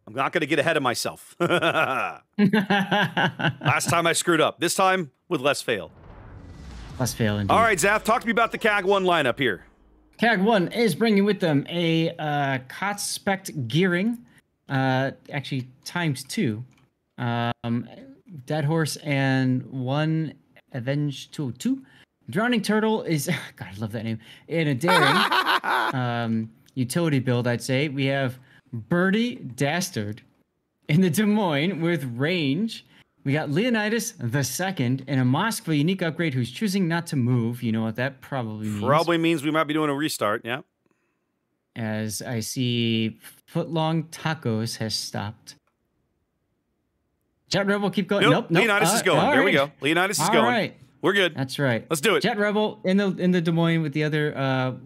I'm not going to get ahead of myself. Last time I screwed up. This time with less fail. Less fail, indeed. All right, Zath, talk to me about the CAG-1 lineup here. CAG-1 is bringing with them a COTS spec gearing, actually ×2, Dead Horse and 1 Avenge 202. Drowning Turtle is, God, I love that name, in a daring utility build, I'd say. We have Birdie Dastard in the Des Moines with range. We got Leonidas II in a Moskva unique upgrade who's choosing not to move. You know what that probably means. Probably means we might be doing a restart, yeah. As I see Footlong Tacos has stopped. Jet Rebel, keep going. Nope. Leonidas is going. There we go. Leonidas is going. All right. We're good. That's right. Let's do it. Jet Rebel in the Des Moines with the other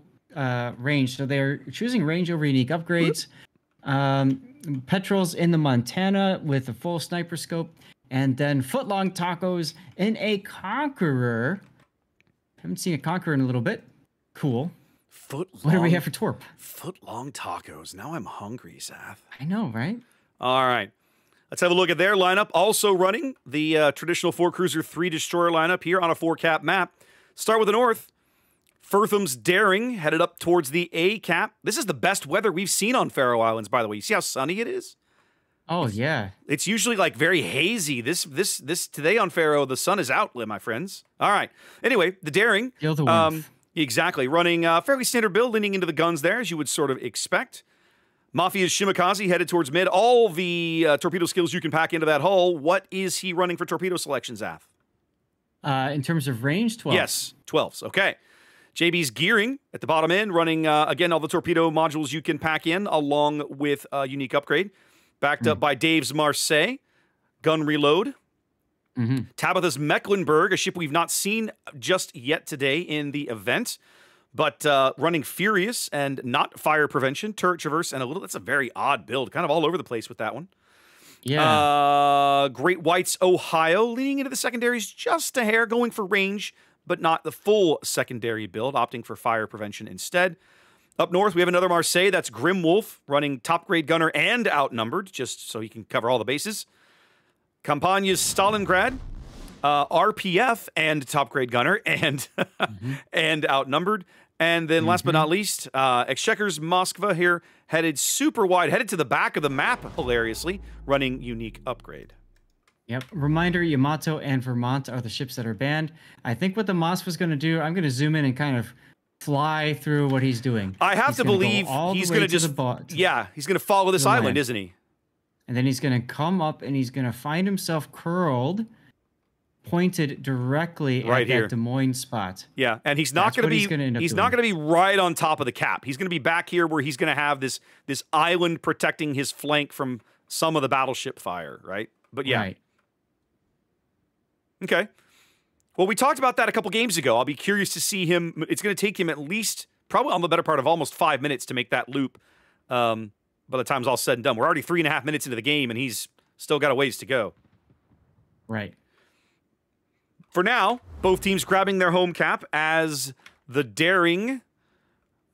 range. So they're choosing range over unique upgrades. Petrol's in the Montana with a full sniper scope. And then Footlong Tacos in a Conqueror. Haven't seen a Conqueror in a little bit. Cool. What do we have for TORP? Footlong Tacos. Now I'm hungry, Zath. I know, right? All right. Let's have a look at their lineup. Also running the traditional 4-cruiser, 3-destroyer lineup here on a 4-cap map. Start with the north. Firtham's Daring headed up towards the A cap. This is the best weather we've seen on Faroe Islands, by the way. You see how sunny it is? Oh, yeah. It's usually like very hazy. This today on Faroe, the sun is out, my friends. All right. Anyway, the Daring. Feel the warmth. Exactly. Running fairly standard build, leaning into the guns there, as you would sort of expect. Mafia's Shimakaze headed towards mid. All the torpedo skills you can pack into that hull. What is he running for torpedo selection, Zath? In terms of range, 12. Yes, 12s. Okay. JB's Gearing at the bottom end, running, again, all the torpedo modules you can pack in, along with a unique upgrade. Backed up by Dave's Marseille. Gun reload. Tabitha's Mecklenburg, a ship we've not seen just yet today in the event. But running Furious and not fire prevention, turret traverse, and a little, that's a very odd build. Kind of all over the place with that one. Yeah. Great Whites, Ohio, leaning into the secondaries just a hair, going for range, but not the full secondary build, opting for fire prevention instead. Up north, we have another Marseille. That's Grim Wolf, running top-grade gunner and outnumbered, just so he can cover all the bases. Campagna's Stalingrad, RPF and top-grade gunner and and outnumbered. And then last but not least, Exchequer's Moskva here, headed super wide, headed to the back of the map, hilariously, running unique upgrade. Yep. Reminder, Yamato and Vermont are the ships that are banned. I think what the Moskva's going to do, I'm going to zoom in and kind of fly through what he's doing. I have to believe he's going to just, he's going to follow this island, isn't he? And then he's going to come up and he's going to find himself curled, pointed directly at that Des Moines spot. Yeah, and he's not going to be not going to be right on top of the cap. He's going to be back here where he's going to have this island protecting his flank from some of the battleship fire, right? But yeah. Right. Okay. Well, we talked about that a couple games ago. I'll be curious to see him. It's going to take him at least, probably on the better part of almost 5 minutes to make that loop. By the time it's all said and done, we're already 3.5 minutes into the game, and he's still got a ways to go. Right. For now, both teams grabbing their home cap as the Daring,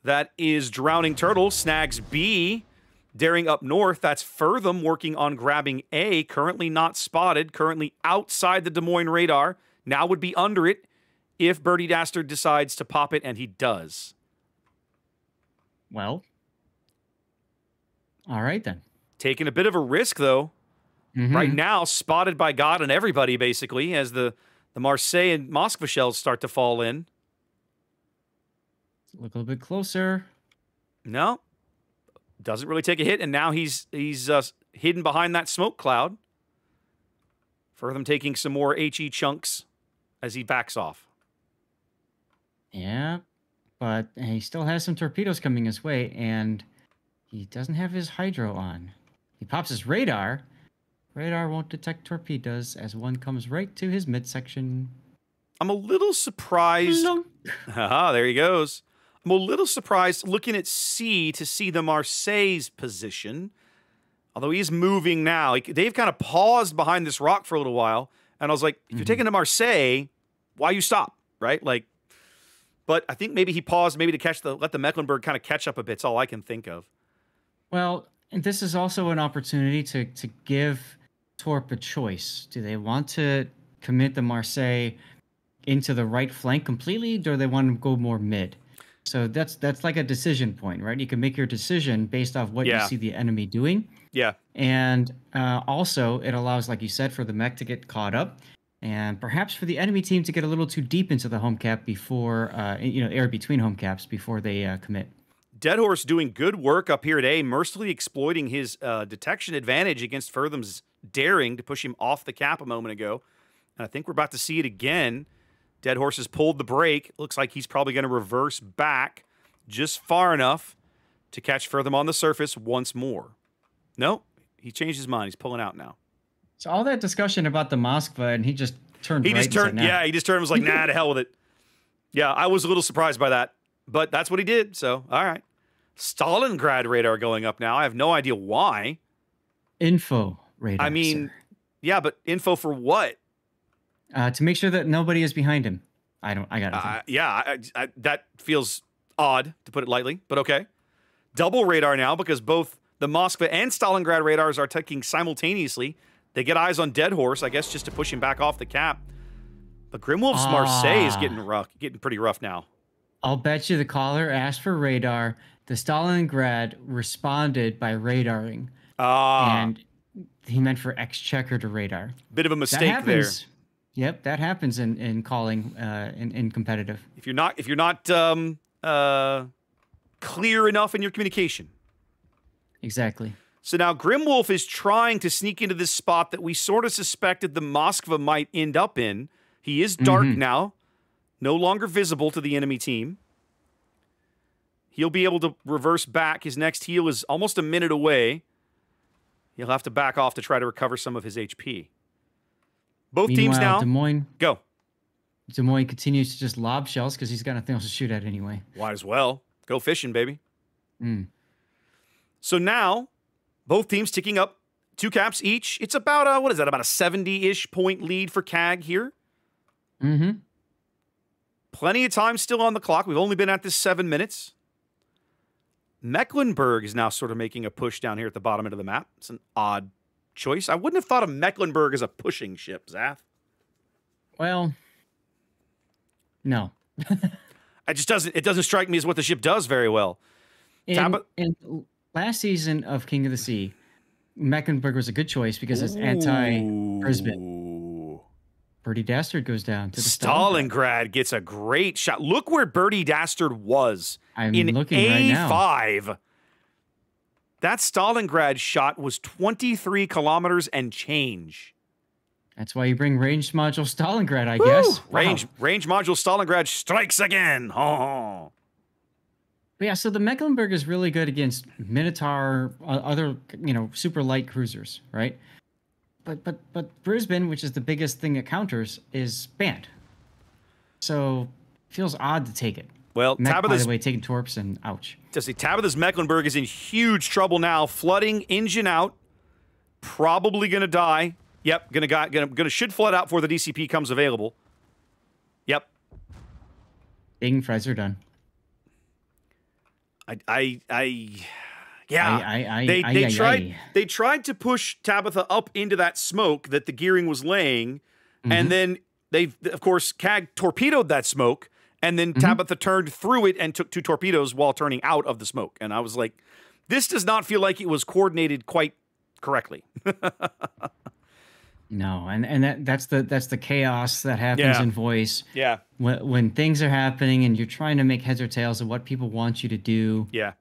that is Drowning Turtle, snags B. Daring up north, that's Firtham working on grabbing A, currently not spotted, currently outside the Des Moines radar. Now would be under it if Birdie Dastard decides to pop it, and he does. Well, all right then. Taking a bit of a risk, though. Right now, spotted by God and everybody, basically, as the Marseille and Moskva shells start to fall in. Look a little bit closer. No. Doesn't really take a hit, and now he's hidden behind that smoke cloud. Firtham taking some more HE chunks as he backs off. Yeah, but he still has some torpedoes coming his way, and he doesn't have his hydro on. He pops his radar. Radar won't detect torpedoes as one comes right to his midsection. I'm a little surprised. There he goes. I'm a little surprised looking at C to see the Marseille's position. Although he's moving now. They've kind of paused behind this rock for a little while. And I was like, if you're taking to Marseille, why you stop? Right? Like, but I think maybe he paused maybe to let the Mecklenburg kind of catch up a bit. It's all I can think of. Well, And this is also an opportunity to give Torp a choice. Do they want to commit the Marseille into the right flank completely, or do they want to go more mid? So that's like a decision point, right? You can make your decision based off what you see the enemy doing. Yeah. And also, it allows, like you said, for the mech to get caught up, and perhaps for the enemy team to get a little too deep into the home cap before, air between home caps before they commit. Deadhorse doing good work up here today, mercilessly exploiting his detection advantage against Furtham's daring to push him off the cap a moment ago. And I think we're about to see it again. Deadhorse has pulled the brake. Looks like he's probably going to reverse back just far enough to catch Furtham on the surface once more. No, he changed his mind. He's pulling out now. So all that discussion about the Moskva, and he just turned. He just turned. Yeah, he just turned. And was like, nah, to hell with it. Yeah, I was a little surprised by that, but that's what he did. So all right. Stalingrad radar going up now. I have no idea why. Info radar. I mean, yeah, but info for what? To make sure that nobody is behind him. I got it. Yeah, that feels odd, to put it lightly, but okay. Double radar now because both the Moskva and Stalingrad radars are taking simultaneously. They get eyes on Deadhorse, I guess, just to push him back off the cap. But Grimwolf's Marseille is getting pretty rough now. I'll bet you the caller asked for radar. The Stalingrad responded by radaring. And he meant for Exchequer to radar. Bit of a mistake there. Yep, that happens in calling in competitive. If you're not clear enough in your communication. Exactly. So now Grimwolf is trying to sneak into this spot that we sort of suspected the Moskva might end up in. He is dark now, no longer visible to the enemy team. He'll be able to reverse back. His next heal is almost a minute away. He'll have to back off to try to recover some of his HP. Both teams now. Go. Des Moines continues to just lob shells because he's got nothing else to shoot at anyway. Might as well. Go fishing, baby. So now, both teams ticking up 2 caps each. It's about about a 70-ish point lead for CAG here. Plenty of time still on the clock. We've only been at this 7 minutes. Mecklenburg is now sort of making a push down here at the bottom end of the map. It's an odd choice. I wouldn't have thought of Mecklenburg as a pushing ship, Zaf. Well, no. It doesn't strike me as what the ship does very well. In last season of King of the Sea, Mecklenburg was a good choice because it's anti-Brisbane. Birdie Dastard goes down to the Stalingrad gets a great shot. Look where Birdie Dastard was in looking A5. Right now. That Stalingrad shot was 23 kilometers and change. That's why you bring ranged module Stalingrad, I guess. Range module Stalingrad strikes again. Oh. But yeah, so the Mecklenburg is really good against Minotaur, other super light cruisers, right? But Brisbane, which is the biggest thing it counters, is banned. So it feels odd to take it. Well, by the way, taking Torps and ouch. Tabitha's Mecklenburg is in huge trouble now. Flooding, engine out. Probably gonna die. Yep, should flood out before the DCP comes available. Yep. Big fries are done. They tried to push Tabitha up into that smoke that the gearing was laying, and then of course CAG torpedoed that smoke, and then Tabitha turned through it and took 2 torpedoes while turning out of the smoke. And I was like, this does not feel like it was coordinated quite correctly. No, and that's the chaos that happens in voice. Yeah. When things are happening and you're trying to make heads or tails of what people want you to do. Yeah.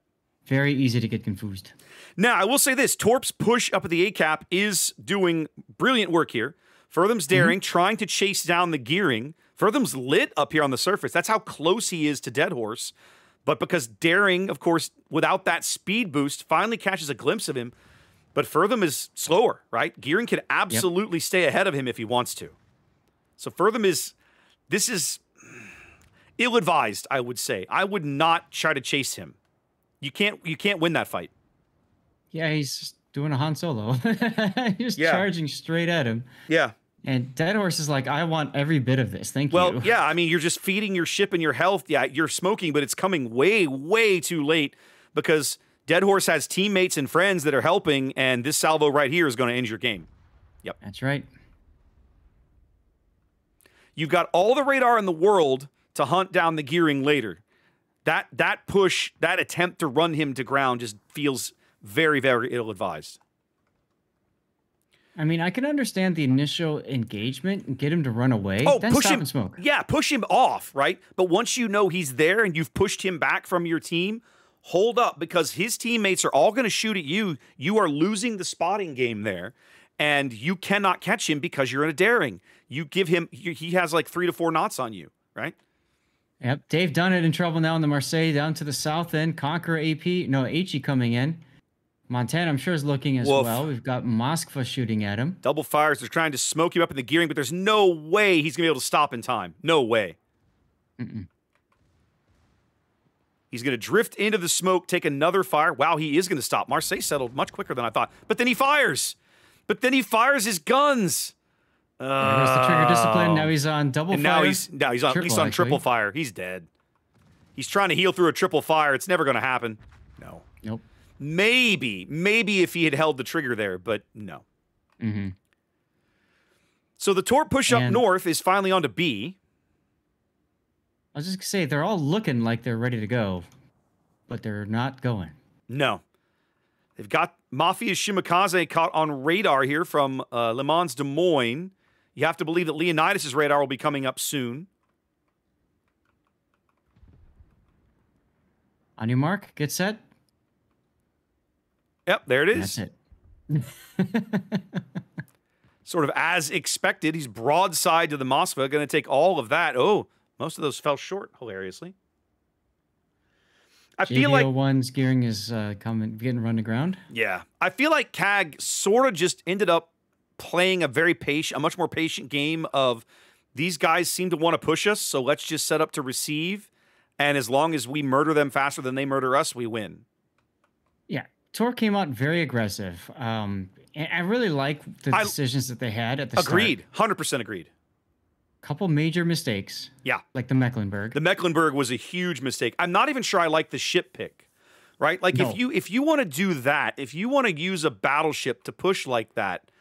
Very easy to get confused. Now, I will say this. Torp's push up at the A-cap is doing brilliant work here. Furtham's daring, trying to chase down the gearing. Furtham's lit up here on the surface. That's how close he is to Deadhorse. But because daring, of course, without that speed boost, finally catches a glimpse of him. But Furtham is slower, right? Gearing can absolutely stay ahead of him if he wants to. So Furtham this is ill-advised, I would say. I would not try to chase him. You can't win that fight. Yeah, he's just doing a Han Solo. He's charging straight at him. Yeah. And Deadhorse is like, I want every bit of this. Thank you. Well, yeah, I mean, you're just feeding your ship and your health. Yeah, you're smoking, but it's coming way, way too late because Dead Horse has teammates and friends that are helping, and this salvo right here is going to end your game. Yep. That's right. You've got all the radar in the world to hunt down the gearing later. That push, that attempt to run him to ground just feels very, very ill-advised. I mean, I can understand the initial engagement and get him to run away. Oh, then push stop him. and smoke. Yeah, push him off, right? But once you know he's there and you've pushed him back from your team, hold up, because his teammates are all going to shoot at you. You are losing the spotting game there, and you cannot catch him because you're in a daring. You give him, he has like 3 to 4 knots on you, right? Yep. Dave Dunnett in trouble now in the Marseille down to the south end. Conqueror AP, no, HE coming in. Montana, I'm sure, is looking as well. We've got Moskva shooting at him. Double fires. They're trying to smoke him up in the gearing, but there's no way he's going to be able to stop in time. No way. He's going to drift into the smoke, take another fire. Wow, he is going to stop. Marseille settled much quicker than I thought. But then he fires. His guns. There's the trigger discipline. Now he's on double fire. Now he's on, at least on triple fire. He's dead. He's trying to heal through a triple fire. It's never going to happen. No. Nope. Maybe if he had held the trigger there, but no. So the TORP push up north is finally on to B. I was just going to say, they're all looking like they're ready to go, but they're not going. No. They've got Mafia's Shimakaze caught on radar here from Le Mans Des Moines. You have to believe that Leonidas' radar will be coming up soon. On your mark, get set. Yep, there it is. That's it. Sort of as expected. He's broadside to the Moskva, going to take all of that. Oh, most of those fell short, hilariously. I feel like JV01's gearing is getting run to ground. Yeah. I feel like CAG sort of just ended up playing a much more patient game of these guys seem to want to push us, so let's just set up to receive. And as long as we murder them faster than they murder us, we win. Yeah. TORP came out very aggressive. And I really like the decisions that they had at the start. Agreed. 100% agreed. Couple major mistakes. Yeah. Like the Mecklenburg. The Mecklenburg was a huge mistake. I'm not even sure I like the ship pick, right? Like No. if you want to do that, if you want to use a battleship to push like that,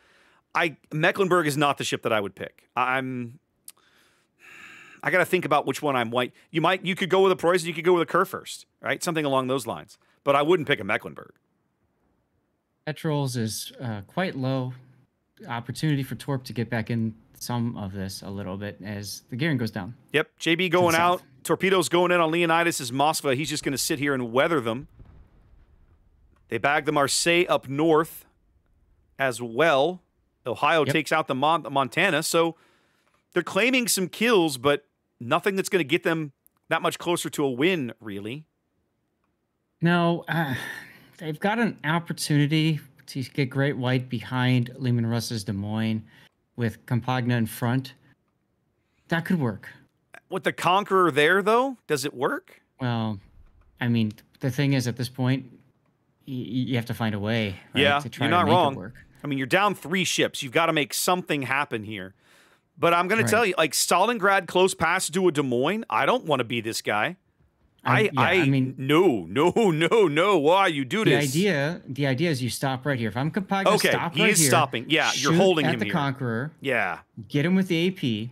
Mecklenburg is not the ship that I would pick. I got to think about which one I'm white. You could go with a Preußen, you could go with a Kurfürst, right? Something along those lines. But I wouldn't pick a Mecklenburg. Petrols is quite low. Opportunity for TORP to get back in some of this a little bit as the gearing goes down. Yep, JB going out. Torpedoes going in on Leonidas' Moskva. He's just going to sit here and weather them. They bag the Marseille up north as well. Ohio takes out the Montana. So they're claiming some kills, but nothing that's going to get them that much closer to a win, really. No, they've got an opportunity to get Great White behind Lehman Russ's Des Moines with Campagna in front. That could work. With the Conqueror there, though, does it work? Well, I mean, the thing is, at this point, you have to find a way. Right, yeah, to try you're not to make wrong. It work. I mean, you're down 3 ships. You've got to make something happen here. But I'm going to tell you, like, Stalingrad close pass to a Des Moines, I don't want to be this guy. I mean, no. Why you do this? The idea is you stop right here. If I'm Campagna, stop right here. He is stopping. Yeah, you're holding him here. At the Conqueror. Yeah. Get him with the AP.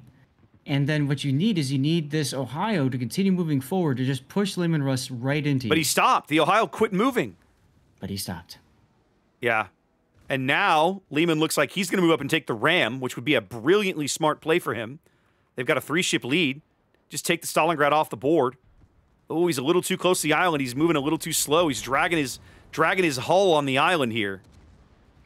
And then what you need is this Ohio to continue moving forward to just push Lehman Russ right into you. But he stopped. The Ohio quit moving. But he stopped. Yeah. And now Lehman looks like he's going to move up and take the Ram, which would be a brilliantly smart play for him. They've got a 3-ship lead. Just take the Stalingrad off the board. Oh, he's a little too close to the island. He's moving a little too slow. He's dragging his hull on the island here.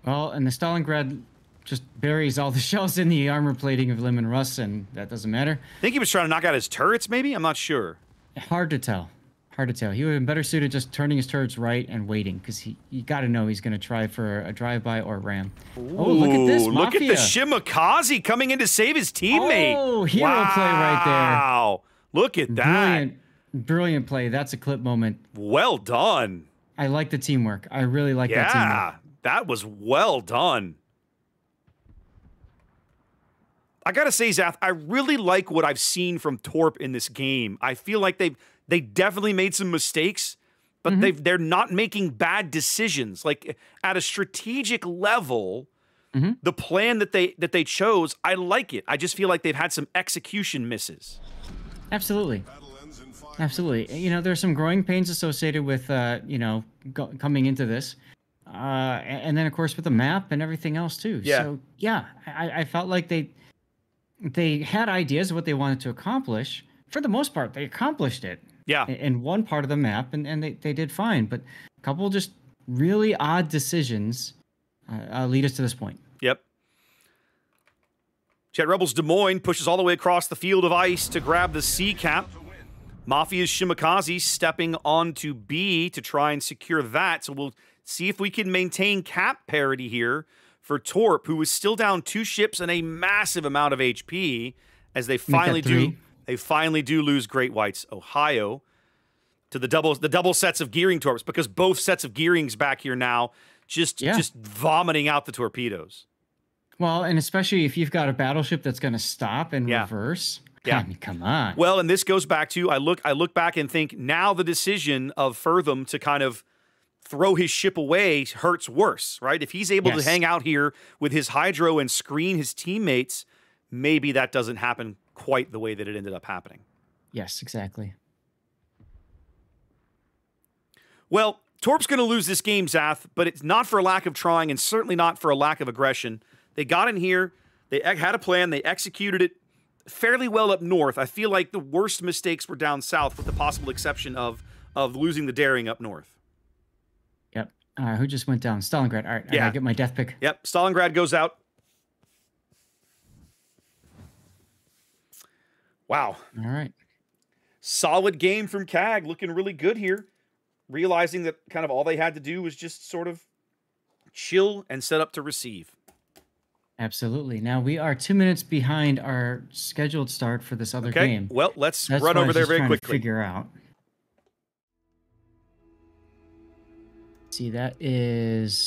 Well, and the Stalingrad just buries all the shells in the armor plating of Lehman Russ, and that doesn't matter. I think he was trying to knock out his turrets, maybe? I'm not sure. Hard to tell. He would have been better suited just turning his turrets right and waiting, because you got to know he's going to try for a drive-by or a ram. Ooh, oh, look at this, Mafia. Look at the Shimakaze coming in to save his teammate. Oh, hero play right there. Wow. Look at that. Brilliant play. That's a clip moment. Well done. I like the teamwork. I really like that teamwork. Yeah, that was well done. I got to say, Zath, I really like what I've seen from TORP in this game. I feel like they definitely made some mistakes, but they're not making bad decisions. Like at a strategic level, the plan that they chose, I like it. I just feel like they've had some execution misses. Absolutely. Absolutely. You know, there's some growing pains associated with, you know, coming into this. And then, of course, with the map and everything else, too. Yeah. So, yeah, I felt like they had ideas of what they wanted to accomplish. For the most part, they accomplished it. Yeah. In one part of the map, and they did fine. But a couple just really odd decisions lead us to this point. Yep. Jet Rebels Des Moines pushes all the way across the field of ice to grab the C cap. Mafia's Shimakaze stepping onto B to try and secure that. So we'll see if we can maintain cap parity here for TORP, who is still down 2 ships and a massive amount of HP, as they finally do lose Great Whites Ohio to the double sets of gearing torps, because both sets of gearings back here now just vomiting out the torpedoes. Well, and especially if you've got a battleship that's going to stop and reverse. Yeah, I mean, come on. Well, and this goes back to I look back and think now the decision of Furtham to kind of throw his ship away hurts worse, right? If he's able to hang out here with his hydro and screen his teammates, maybe that doesn't happen quite the way that it ended up happening. Yes, exactly. Well, Torp's going to lose this game, Zath, but it's not for a lack of trying and certainly not for a lack of aggression. They got in here, they had a plan, they executed it fairly well up north. I feel like the worst mistakes were down south, with the possible exception of losing the daring up north. Yep. Who just went down? Stalingrad. All right, I gotta get my death pick. Yep, Stalingrad goes out. Wow. All right. Solid game from CAG, looking really good here. Realizing that kind of all they had to do was just sort of chill and set up to receive. Absolutely. Now we are 2 minutes behind our scheduled start for this other game. Well, let's run over there very quickly. Figure out. See, that is